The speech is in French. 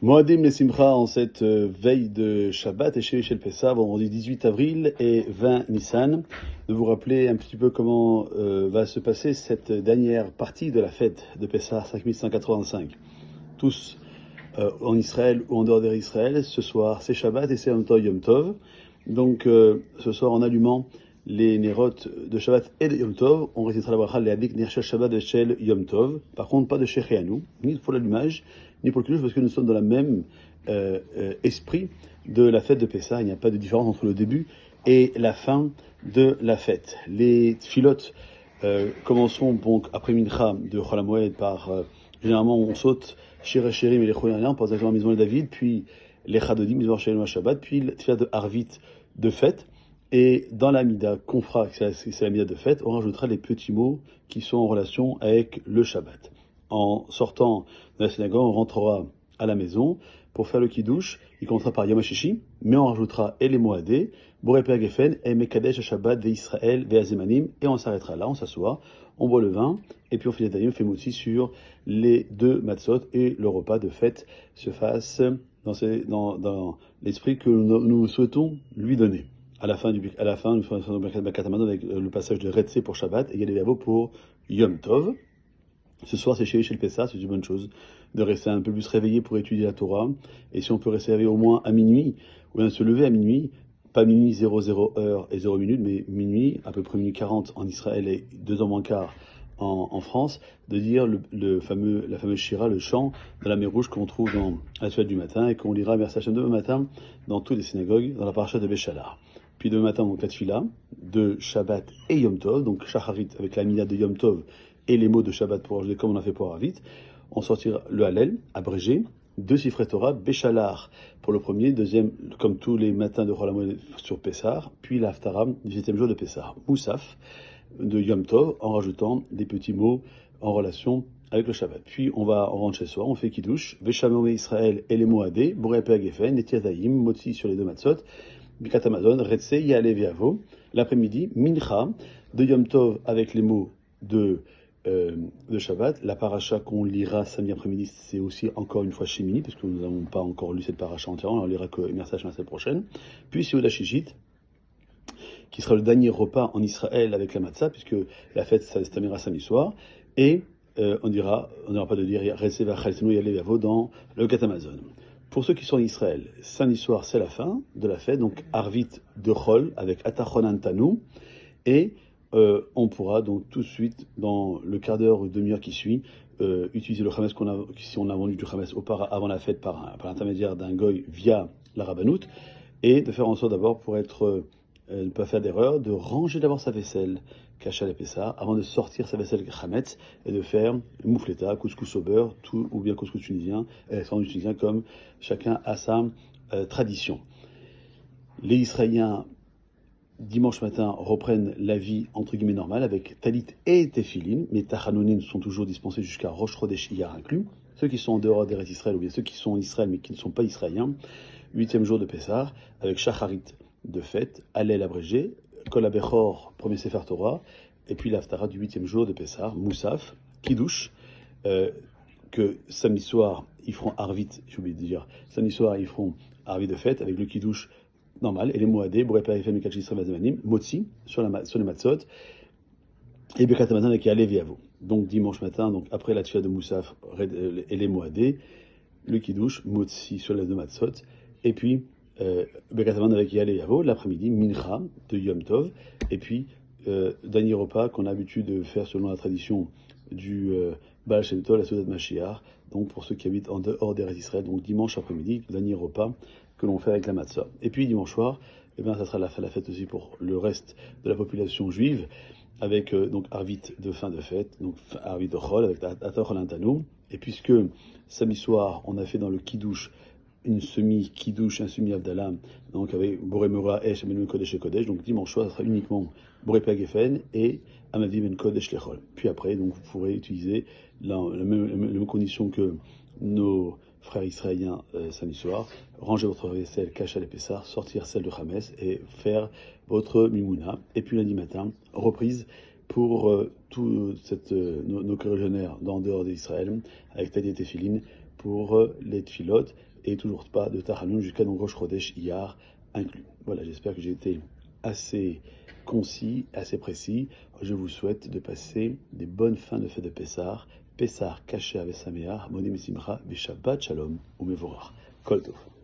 Moadim les Simcha en cette veille de Shabbat et chez Pessah, vendredi 18 avril et 20 Nissan, de vous rappeler un petit peu comment va se passer cette dernière partie de la fête de Pessah 5185. Tous en Israël ou en dehors d'Israël, ce soir c'est Shabbat et c'est Yom Tov. Donc ce soir en allumant les Nerot de Shabbat et de Yom Tov, on récitera la bracha Lehadik Nirshel Shabbat et Shel Yom Tov. Par contre, pas de Shechianu, ni pour l'allumage, ni pour le kiddush, parce que nous sommes dans le même esprit de la fête de Pessah. Il n'y a pas de différence entre le début et la fin de la fête. Les tfilotes commenceront donc après Mincha de Chol HaMoed par... généralement, on saute Shir Shirim et les Choyariens, on passe directement à Mizmor David, puis les Chadodim, Mizmor Shalom Shabbat, puis le tfilat de Harvit de fête. Et dans la Mida qu'on fera, c'est la Mida de fête, on rajoutera les petits mots qui sont en relation avec le Shabbat. En sortant de la synagogue, on rentrera à la maison pour faire le kiddush. Il commencera par Yom HaShishi, mais on rajoutera et les Moadé, Boré Père Geffen, et Mekadesh Shabbat d'Israël, Ve'azemanim, et on s'arrêtera là, on s'assoit, on boit le vin, et puis on fait des on fait moussi sur les deux matzot, et le repas de fête se fasse dans l'esprit que nous souhaitons lui donner. À la fin, nous faisons le Birkat Hamazon avec le passage de Retse pour Shabbat et Yalev pour Yom Tov. Ce soir, c'est chez le Pessah, c'est une bonne chose de rester un peu plus réveillé pour étudier la Torah. Et si on peut rester réveillé au moins à minuit, ou bien se lever à minuit, pas minuit 00 heure et 0 minute, mais minuit, à peu près minuit 40 en Israël et 2 heures moins quart en France, de dire la fameuse Shira, le chant de la mer Rouge qu'on trouve dans la suite du matin et qu'on lira vers Hachem demain matin dans toutes les synagogues, dans la paracha de Béchalar. Puis demain matin, donc la tefila de Shabbat et Yom Tov, donc Shacharit avec la mina de Yom Tov et les mots de Shabbat pour ajouter comme on a fait pour Arvit. On sortira le Hallel, abrégé, 2 Sifrei Torah, Béchalar pour le premier, deuxième, comme tous les matins de Chol HaMoed sur Pessah, puis l'Haftara du 7e jour de Pessah, Moussaf de Yom Tov, en rajoutant des petits mots en relation avec le Shabbat. Puis on rentre chez soi, on fait Kiddush, Veshamome Israël et les Moadé, Boré Père Geffen, Netiadaïm, Motzi sur les deux matzot, Birkat Hamazon, Retse, Ya'aleh Ve'avo. L'après-midi, Mincha de Yom Tov avec les mots de Shabbat. La paracha qu'on lira samedi après-midi, c'est aussi encore une fois Shemini, parce que nous n'avons pas encore lu cette paracha entièrement, on lira que Mersach la semaine prochaine. Puis Seuda Shishit, qui sera le dernier repas en Israël avec la matzah, puisque la fête ça se terminera samedi soir. Et on n'aura pas de dire Retse V'Chaltenu Ya'aleh Ve'avo dans le Birkat Hamazon. Pour ceux qui sont en Israël, samedi soir, c'est la fin de la fête, donc Arvit de Chol avec Atachon Antanu, et on pourra donc tout de suite, dans le quart d'heure ou demi-heure qui suit, utiliser le chametz si on a vendu du chametz avant la fête par l'intermédiaire d'un goy via la rabbanout, et de faire en sorte d'abord, pour ne pas faire d'erreur, de ranger d'abord sa vaisselle cachée à la Pessah, avant de sortir sa vaisselle chametz et de faire moufleta, couscous au beurre, ou bien couscous tunisien, sandwich tunisien, comme chacun a sa tradition. Les Israéliens, dimanche matin, reprennent la vie entre guillemets normale avec talit et tefilin, mais tachanonim sont toujours dispensés jusqu'à Rosh Chodesh Iyar inclus. Ceux qui sont en dehors d'Eretz Israël, ou bien ceux qui sont en Israël mais qui ne sont pas israéliens, 8e jour de Pessah, avec Shacharit de fête, Hallel abrégé, Kol HaBechor, premier Sefer Torah, et puis l'Haftara du 8e jour de Pessah, Moussaf, Kiddush, que samedi soir, ils feront Arvit, j'ai oublié de dire, samedi soir, ils feront Arvit de fête avec le Kiddush normal, et les Moadé, Boré Père Geffen, Mekadesh Israël Ve'azemanim, Motzi, sur les matzot, et Birkat Hamazon avec Ya'aleh Ve'avo. Donc dimanche matin, donc après la tefila de Moussaf et les Moadé, le Kiddush, Motzi sur les deux matzot, et puis Birkat Hamazon avec Ya'aleh Ve'avo, l'après-midi, Mincha de Yom Tov, et puis dernier repas qu'on a l'habitude de faire selon la tradition du Baal Shem Tov, la Seudat Mashiach, donc pour ceux qui habitent en dehors d'Eretz Israël, donc dimanche après-midi, dernier repas que l'on fait avec la matzah. Et puis dimanche soir, ça sera la fête aussi pour le reste de la population juive, avec donc Arvit de fin de fête, donc Arvit de Chol, avec Atachon Antanu. Et puisque samedi soir, on a fait dans le Kiddush une semi-Kiddush, un semi-Avdala, donc avec Boré Meura Esh, Amenou Kodesh et Kodesh, donc dimanche soir, ça sera uniquement Boré Père Geffen et Amadim Ben Kodesh Lechol. Puis après, donc vous pourrez utiliser la même condition que nos frères israéliens samedi soir, ranger votre vaisselle, cacher les Pessah, sortir celle de Hametz et faire votre mimouna. Et puis lundi matin, reprise pour tous nos corégionnaires en dehors d'Israël, avec Tadi et Tefilin, pour les Tfilotes, et toujours pas de Tachanun jusqu'à Rosh Chodesh Iyar inclus. Voilà, j'espère que j'ai été assez concis, assez précis. Je vous souhaite de passer des bonnes fins de fête de Pessah, Pessah Kasher Vesameach, Modim Simcha, Shabbat Shalom, Umevorach. Kol Tov.